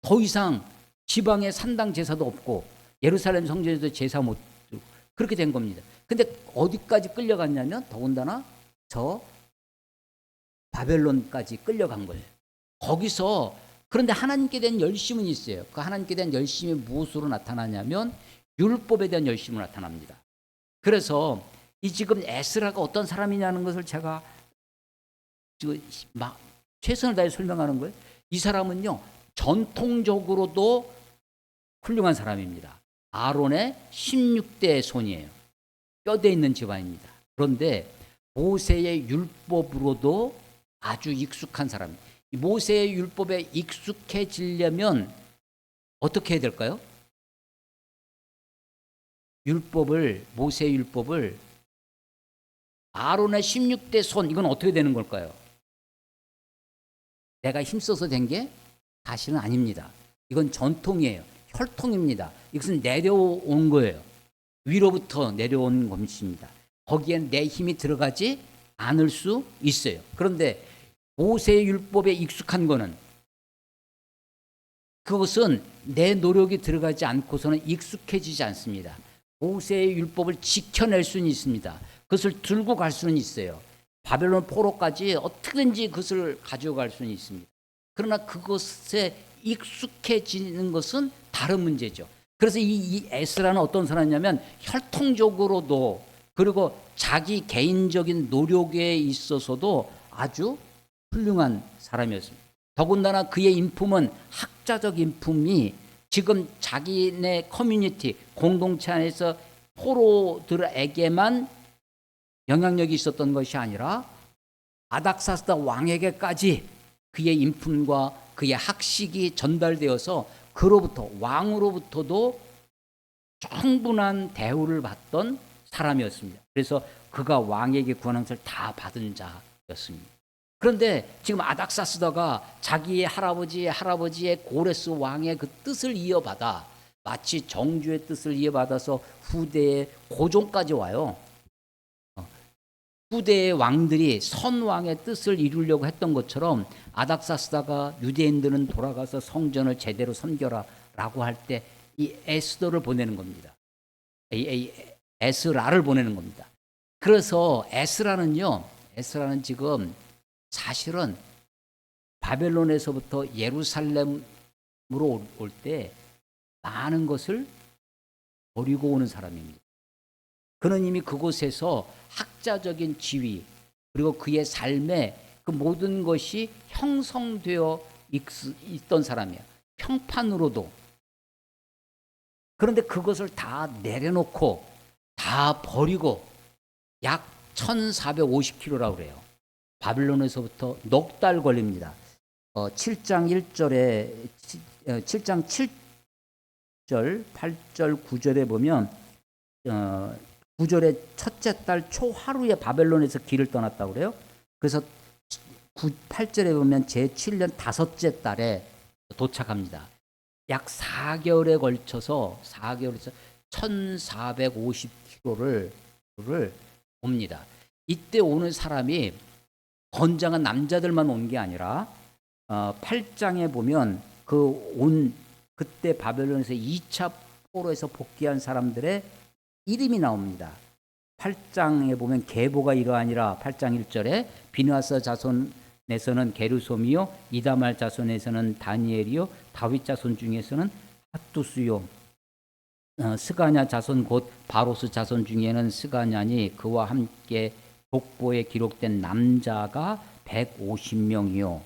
더 이상 지방의 산당 제사도 없고 예루살렘 성전에도 제사 못 드리고 그렇게 된 겁니다. 근데 어디까지 끌려갔냐면 더군다나 저 바벨론까지 끌려간 거예요. 거기서, 그런데 하나님께 대한 열심은 있어요. 그 하나님께 대한 열심이 무엇으로 나타나냐면 율법에 대한 열심으로 나타납니다. 그래서 이 지금 에스라가 어떤 사람이냐는 것을 제가 지금 막 최선을 다해 설명하는 거예요. 이 사람은요, 전통적으로도 훌륭한 사람입니다. 아론의 16대 손이에요. 뼈대 있는 집안입니다. 그런데 모세의 율법으로도 아주 익숙한 사람. 모세의 율법에 익숙해지려면 어떻게 해야 될까요? 모세의 율법을 아론의 16대 손, 이건 어떻게 되는 걸까요? 내가 힘써서 된 게 사실은 아닙니다. 이건 전통이에요. 혈통입니다. 이것은 내려온 거예요. 위로부터 내려온 것입니다. 거기엔 내 힘이 들어가지 않을 수 있어요. 그런데 모세의 율법에 익숙한 거는, 그것은 내 노력이 들어가지 않고서는 익숙해지지 않습니다. 모세의 율법을 지켜낼 수는 있습니다. 그것을 들고 갈 수는 있어요. 바벨론 포로까지 어떻게든지 그것을 가져갈 수는 있습니다. 그러나 그것에 익숙해지는 것은 다른 문제죠. 그래서 이 에스라는 어떤 사람이냐면 혈통적으로도 그리고 자기 개인적인 노력에 있어서도 아주 훌륭한 사람이었습니다. 더군다나 그의 인품은 학자적 인품이 지금 자기네 커뮤니티, 공동체 안에서 포로들에게만 영향력이 있었던 것이 아니라 아닥사스다 왕에게까지 그의 인품과 그의 학식이 전달되어서 그로부터, 왕으로부터도 충분한 대우를 받던 사람이었습니다. 그래서 그가 왕에게 구하는 것을 다 받은 자였습니다. 그런데 지금 아닥사스다가 자기의 할아버지의 고레스 왕의 그 뜻을 이어받아 마치 정주의 뜻을 이어받아서 후대의 고종까지 와요. 후대의 왕들이 선왕의 뜻을 이루려고 했던 것처럼 아닥사스다가 유대인들은 돌아가서 성전을 제대로 섬겨라 라고 할 때 이 에스더를 보내는 겁니다. 에스라를 보내는 겁니다. 그래서 에스라는 지금 사실은 바벨론에서부터 예루살렘으로 올 때 많은 것을 버리고 오는 사람입니다. 그는 이미 그곳에서 학자적인 지위 그리고 그의 삶에 그 모든 것이 형성되어 있던 사람이에요. 평판으로도. 그런데 그것을 다 내려놓고 다 버리고 약 1450km라고 그래요. 바빌론에서부터 넉 달 걸립니다. 7장 1절에 7장 7절, 8절, 9절에 보면 9절에 첫째 달 초하루에 바벨론에서 길을 떠났다고 그래요. 그래서 8절에 보면 제7년 다섯째 달에 도착합니다. 약 4개월에 걸쳐서 1450km를 옵니다. 이때 오는 사람이 건장한 남자들만 온 게 아니라 8장에 보면 그때 바벨론에서 2차 포로에서 복귀한 사람들의 이름이 나옵니다. 8장에 보면 계보가 이러하니라 8장 1절에 비느하스 자손에서는 게르솜이요 이다말 자손에서는 다니엘이요 다윗 자손 중에서는 핫두스요 스가냐 자손 곧 바로스 자손 중에는 스가냐니 그와 함께 족보에 기록된 남자가 150명이요.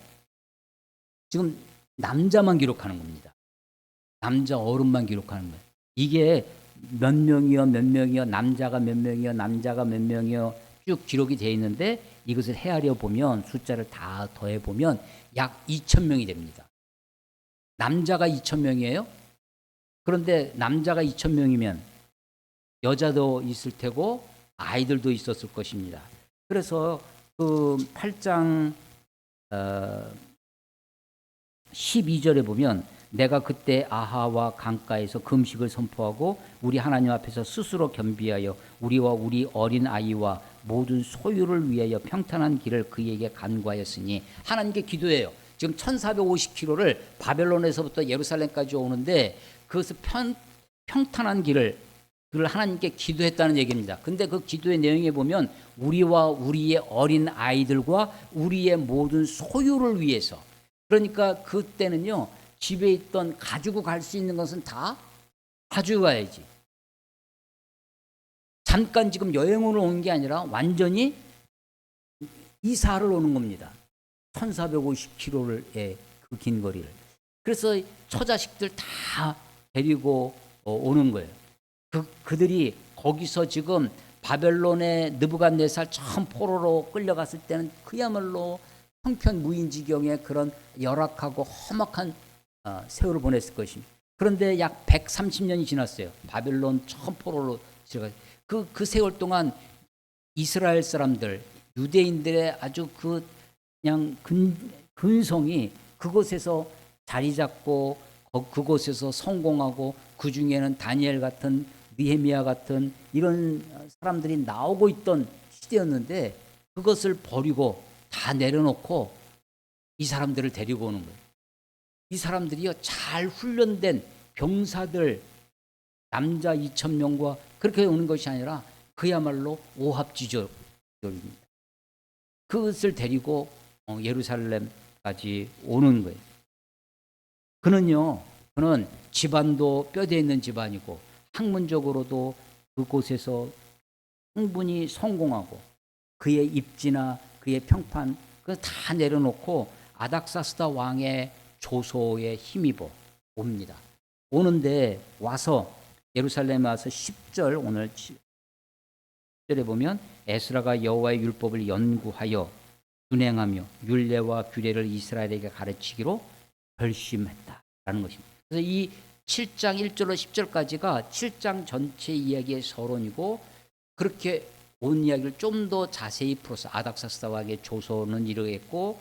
지금 남자만 기록하는 겁니다. 남자 어른만 기록하는 거예요. 이게 몇 명이요, 남자가 몇 명이요, 남자가 몇 명이요 쭉 기록이 되어 있는데 이것을 헤아려 보면 숫자를 다 더해 보면 약 2,000명이 됩니다. 남자가 2,000명이에요. 그런데 남자가 2,000명이면 여자도 있을 테고 아이들도 있었을 것입니다. 그래서 그 8장 12절에 보면 내가 그때 아하와 강가에서 금식을 선포하고 우리 하나님 앞에서 스스로 겸비하여 우리와 우리 어린 아이와 모든 소유를 위하여 평탄한 길을 그에게 간구하였으니 하나님께 기도해요. 지금 1450km를 바벨론에서부터 예루살렘까지 오는데 그것을 평탄한 길을 하나님께 기도했다는 얘기입니다. 근데 그 기도의 내용에 보면 우리와 우리의 어린 아이들과 우리의 모든 소유를 위해서 그러니까 그때는요 집에 있던 가지고 갈 수 있는 것은 다 가지고 가야지. 잠깐 지금 여행으로 온 게 아니라 완전히 이사를 오는 겁니다. 1450km의 그 긴 거리를. 그래서 처자식들 다 데리고 오는 거예요. 그들이 거기서 지금 바벨론의 느부갓네살 처음 포로로 끌려갔을 때는 그야말로 형편무인지경의 그런 열악하고 험악한 세월을 보냈을 것입니다. 그런데 약 130년이 지났어요. 바벨론 처음 포로로 들어가. 그 세월 동안 이스라엘 사람들, 유대인들의 아주 그냥 근성이 그곳에서 자리 잡고 그곳에서 성공하고 그 중에는 다니엘 같은 느헤미야 같은 이런 사람들이 나오고 있던 시대였는데 그것을 버리고 다 내려놓고 이 사람들을 데리고 오는 거예요. 이 사람들이요 잘 훈련된 병사들 남자 2,000명과 그렇게 오는 것이 아니라 그야말로 오합지졸입니다. 그것을 데리고 예루살렘까지 오는 거예요. 그는 집안도 뼈대 있는 집안이고 학문적으로도 그곳에서 충분히 성공하고 그의 입지나 그의 평판 그거 다 내려놓고 아닥사스다 왕의 조소에 힘입어 옵니다. 오는데 와서 예루살렘에 와서 10절 오늘 10절에 보면 에스라가 여호와의 율법을 연구하여 준행하며 율례와 규례를 이스라엘에게 가르치기로 결심했다라는 것입니다. 그래서 이 7장 1절로 10절까지가 7장 전체 이야기의 서론이고 그렇게 온 이야기를 좀 더 자세히 풀어서 아닥사스다 왕의 조소는 이러했고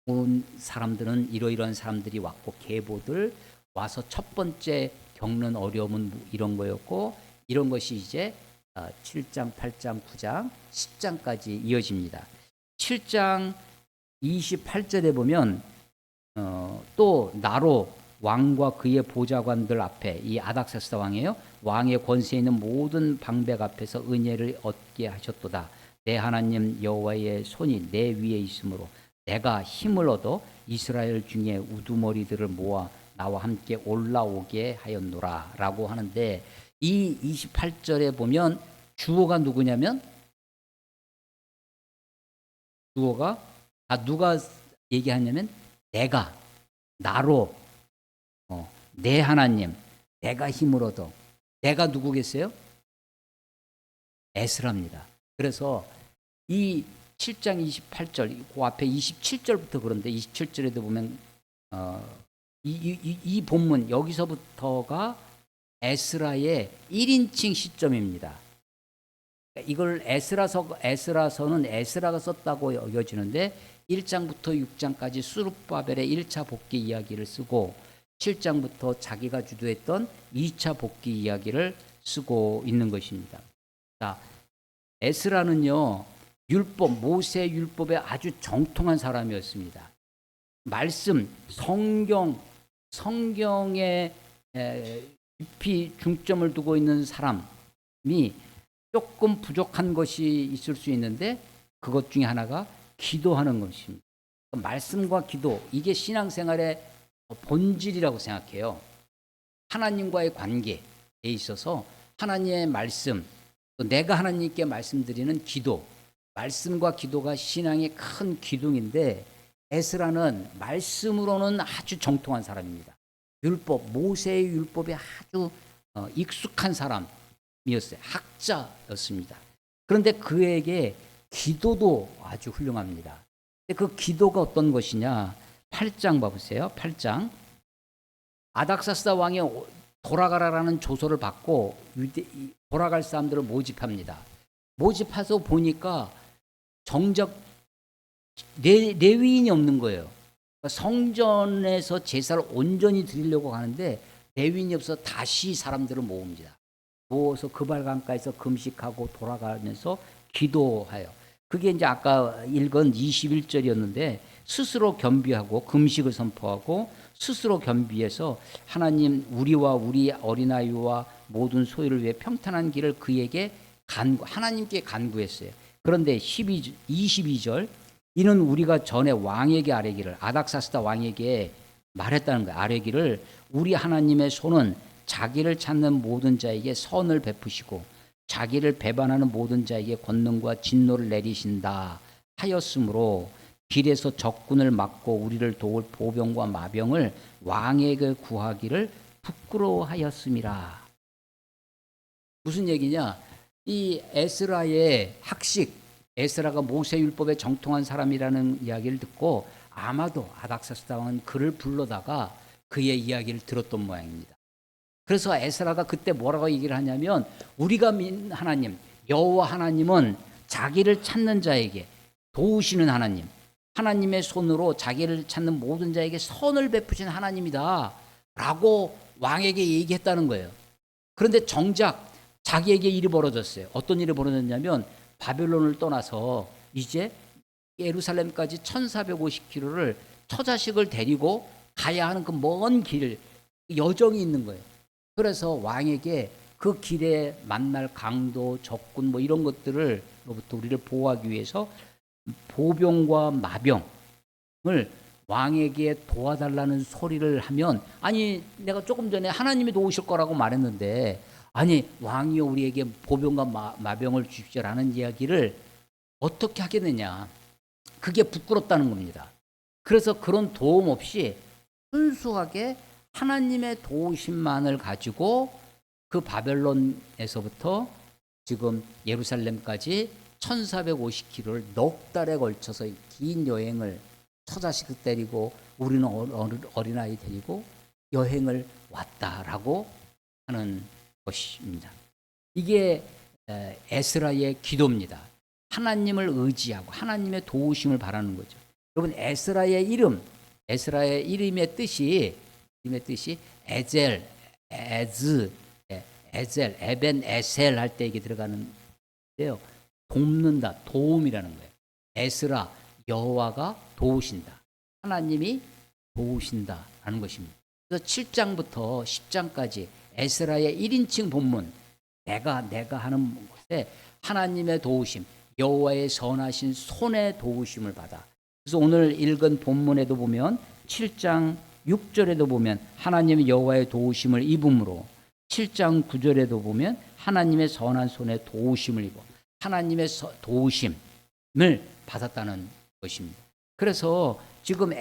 온 사람들은 이러이러한 사람들이 왔고 계보들 와서 첫 번째 겪는 어려움은 이런 거였고 이런 것이 이제 7장, 8장, 9장, 10장까지 이어집니다. 7장 28절에 보면 또 나로 왕과 그의 보좌관들 앞에 이 아닥사스다 왕이에요. 왕의 권세에 있는 모든 방백 앞에서 은혜를 얻게 하셨도다. 내 하나님 여호와의 손이 내 위에 있으므로 내가 힘을 얻어 이스라엘 중에 우두머리들을 모아 나와 함께 올라오게 하였노라 라고 하는데 이 28절에 보면 주어가 누구냐면 주어가 누가 얘기하냐면 내가 나로 내 하나님 내가 힘을 얻어 내가 누구겠어요? 에스라입니다. 그래서 이 7장 28절 그 앞에 27절부터 그런데 27절에도 보면 이 본문 여기서부터가 에스라의 1인칭 시점입니다. 이걸 에스라서는 에스라가 썼다고 여겨지는데 1장부터 6장까지 스룹바벨의 1차 복귀 이야기를 쓰고 7장부터 자기가 주도했던 2차 복귀 이야기를 쓰고 있는 것입니다. 자, 에스라는요. 모세 율법에 아주 정통한 사람이었습니다. 말씀, 성경에 깊이 중점을 두고 있는 사람이 조금 부족한 것이 있을 수 있는데 그것 중에 하나가 기도하는 것입니다. 말씀과 기도, 이게 신앙생활의 본질이라고 생각해요. 하나님과의 관계에 있어서 하나님의 말씀, 또 내가 하나님께 말씀드리는 기도, 말씀과 기도가 신앙의 큰 기둥인데 에스라는 말씀으로는 아주 정통한 사람입니다. 모세의 율법에 아주 익숙한 사람이었어요. 학자였습니다. 그런데 그에게 기도도 아주 훌륭합니다. 그 기도가 어떤 것이냐? 8장 봐보세요. 8장. 아닥사스다 왕이 돌아가라라는 조서를 받고 돌아갈 사람들을 모집합니다. 모집해서 보니까 정작 레위인이 없는 거예요. 성전에서 제사를 온전히 드리려고 하는데 레위인이 없어서 다시 사람들을 모읍니다. 모아서 그발강가에서 금식하고 돌아가면서 기도하여. 그게 이제 아까 읽은 21절이었는데 스스로 겸비하고 금식을 선포하고 스스로 겸비해서 하나님 우리와 우리 어린아이와 모든 소유를 위해 평탄한 길을 그에게 하나님께 간구했어요. 그런데 22절 이는 우리가 전에 왕에게 아뢰기를 아닥사스다 왕에게 말했다는 거예요. 아뢰기를 우리 하나님의 손은 자기를 찾는 모든 자에게 선을 베푸시고 자기를 배반하는 모든 자에게 권능과 진노를 내리신다 하였으므로 길에서 적군을 막고 우리를 도울 보병과 마병을 왕에게 구하기를 부끄러워하였음이라. 무슨 얘기냐? 이 에스라의 학식, 에스라가 모세율법에 정통한 사람이라는 이야기를 듣고 아마도 아닥사스다 왕은 그를 불러다가 그의 이야기를 들었던 모양입니다. 그래서 에스라가 그때 뭐라고 얘기를 하냐면 우리가 믿는 하나님, 여호와 하나님은 자기를 찾는 자에게 도우시는 하나님, 하나님의 손으로 자기를 찾는 모든 자에게 선을 베푸신 하나님이다 라고 왕에게 얘기했다는 거예요. 그런데 정작 자기에게 일이 벌어졌어요. 어떤 일이 벌어졌냐면 바벨론을 떠나서 이제 예루살렘까지 1450km를 처자식을 데리고 가야 하는 그 먼 길, 여정이 있는 거예요. 그래서 왕에게 그 길에 만날 강도, 적군 뭐 이런 것들로부터 우리를 보호하기 위해서 보병과 마병을 왕에게 도와달라는 소리를 하면 아니 내가 조금 전에 하나님이 도우실 거라고 말했는데 아니 왕이여 우리에게 보병과 마병을 주십시오라는 이야기를 어떻게 하겠느냐. 그게 부끄럽다는 겁니다. 그래서 그런 도움 없이 순수하게 하나님의 도우심만을 가지고 그 바벨론에서부터 지금 예루살렘까지 1450km를 넉 달에 걸쳐서 긴 여행을 처자식 데리고 우리는 어린아이 데리고 여행을 왔다라고 하는 것입니다. 이게 에스라의 기도입니다. 하나님을 의지하고 하나님의 도우심을 바라는 거죠. 여러분 에스라의 이름의 뜻이 에젤, 에벤 에셀 할 때 이게 들어가는데요. 돕는다, 도움이라는 거예요. 에스라, 여호와가 도우신다. 하나님이 도우신다라는 것입니다. 그래서 7장부터 10장까지 에스라의 1인칭 본문, 내가 하는 곳에 하나님의 도우심, 여호와의 선하신 손의 도우심을 받아. 그래서 오늘 읽은 본문에도 보면 7장 6절에도 보면 하나님의 여호와의 도우심을 입음으로 7장 9절에도 보면 하나님의 선한 손의 도우심을 입어 하나님의 도우심을 받았다는 것입니다. 그래서 지금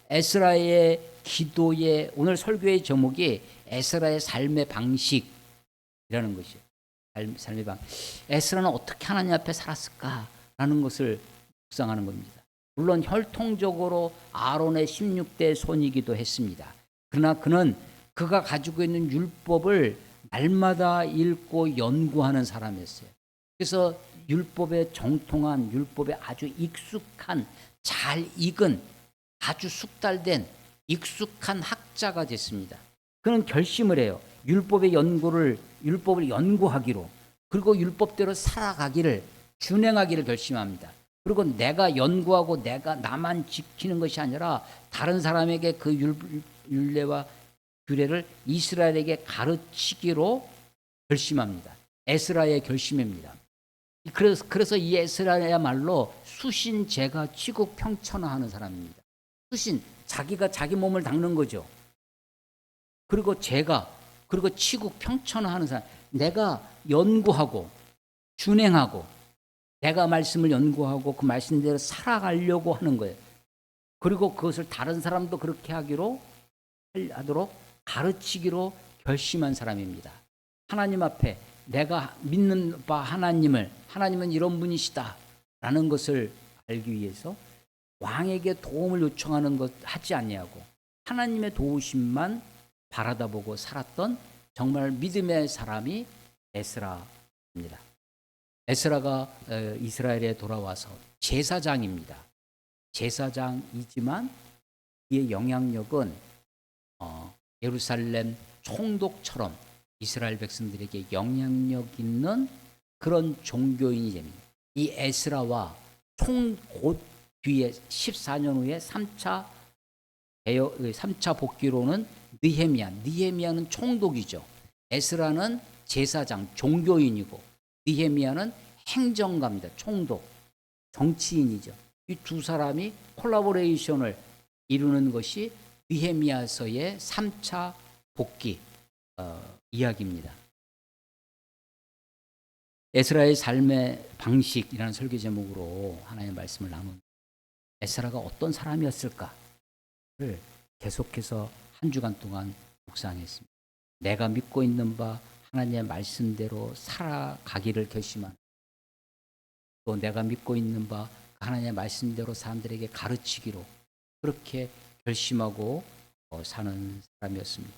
에스라의 기도의 오늘 설교의 제목이 에스라의 삶의 방식이라는 것이에요. 삶의 방식. 에스라는 어떻게 하나님 앞에 살았을까라는 것을 묵상하는 겁니다. 물론 혈통적으로 아론의 16대 손이기도 했습니다. 그러나 그는 그가 가지고 있는 율법을 날마다 읽고 연구하는 사람이었어요. 그래서 율법에 정통한, 율법에 아주 익숙한, 잘 익은, 아주 숙달된 익숙한 학자가 됐습니다. 그는 결심을 해요. 율법을 연구하기로, 그리고 율법대로 살아가기를, 준행하기를 결심합니다. 그리고 내가 연구하고 나만 지키는 것이 아니라 다른 사람에게 그 율례와 규례를 이스라엘에게 가르치기로 결심합니다. 에스라의 결심입니다. 그래서 이 에스라야말로 수신제가 치국 평천하는 사람입니다. 수신, 자기가 자기 몸을 닦는 거죠. 그리고 그리고 치국 평천하는 사람. 내가 연구하고 준행하고 내가 말씀을 연구하고 그 말씀대로 살아가려고 하는 거예요. 그리고 그것을 다른 사람도 그렇게 하도록 가르치기로 결심한 사람입니다. 하나님 앞에 내가 믿는 바 하나님은 이런 분이시다 라는 것을 알기 위해서 왕에게 도움을 요청하는 것 하지 아니하고 하나님의 도우심만 바라다보고 살았던 정말 믿음의 사람이 에스라입니다. 에스라가 이스라엘에 돌아와서 제사장입니다. 제사장이지만 이의 영향력은 예루살렘 총독처럼 이스라엘 백성들에게 영향력 있는 그런 종교인이 됩니다. 이 에스라와 곧 뒤에 14년 후에 3차 복귀로는 느헤미야는 총독이죠. 에스라는 제사장, 종교인이고 느헤미야는 행정가입니다. 총독, 정치인이죠. 이 두 사람이 콜라보레이션을 이루는 것이 느헤미야서의 3차 복귀 이야기입니다. 에스라의 삶의 방식이라는 설교 제목으로 하나님의 말씀을 나눈 에스라가 어떤 사람이었을까를 계속해서 한 주간 동안 묵상했습니다. 내가 믿고 있는 바 하나님의 말씀대로 살아가기를 결심한, 또 내가 믿고 있는 바 하나님의 말씀대로 사람들에게 가르치기로 그렇게 결심하고 사는 사람이었습니다.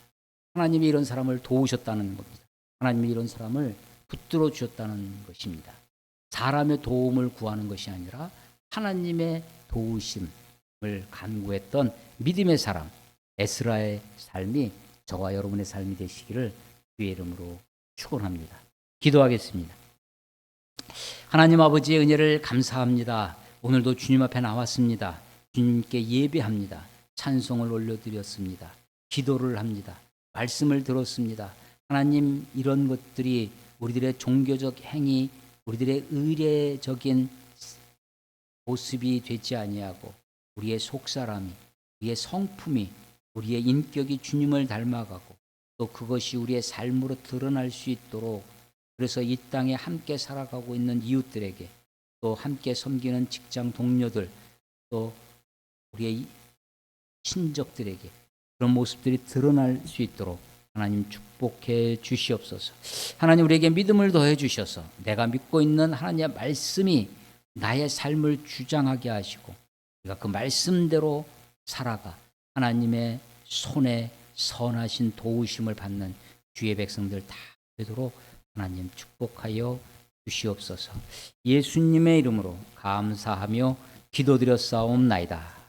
하나님이 이런 사람을 도우셨다는 겁니다. 하나님이 이런 사람을 붙들어 주셨다는 것입니다. 사람의 도움을 구하는 것이 아니라 하나님의 도우심을 간구했던 믿음의 사람 에스라의 삶이 저와 여러분의 삶이 되시기를 주의 이름으로 축원합니다. 기도하겠습니다. 하나님 아버지의 은혜를 감사합니다. 오늘도 주님 앞에 나왔습니다. 주님께 예배합니다. 찬송을 올려드렸습니다. 기도를 합니다. 말씀을 들었습니다. 하나님, 이런 것들이 우리들의 종교적 행위, 우리들의 의례적인 모습이 되지 아니하고 우리의 속사람이, 우리의 성품이, 우리의 인격이 주님을 닮아가고 또 그것이 우리의 삶으로 드러날 수 있도록 그래서 이 땅에 함께 살아가고 있는 이웃들에게 또 함께 섬기는 직장 동료들 또 우리의 친족들에게 그런 모습들이 드러날 수 있도록 하나님 축복해 주시옵소서. 하나님 우리에게 믿음을 더해 주셔서 내가 믿고 있는 하나님의 말씀이 나의 삶을 주장하게 하시고 우리가 그 말씀대로 살아가 하나님의 손에 선하신 도우심을 받는 주의 백성들 다 되도록 하나님 축복하여 주시옵소서. 예수님의 이름으로 감사하며 기도드렸사옵나이다.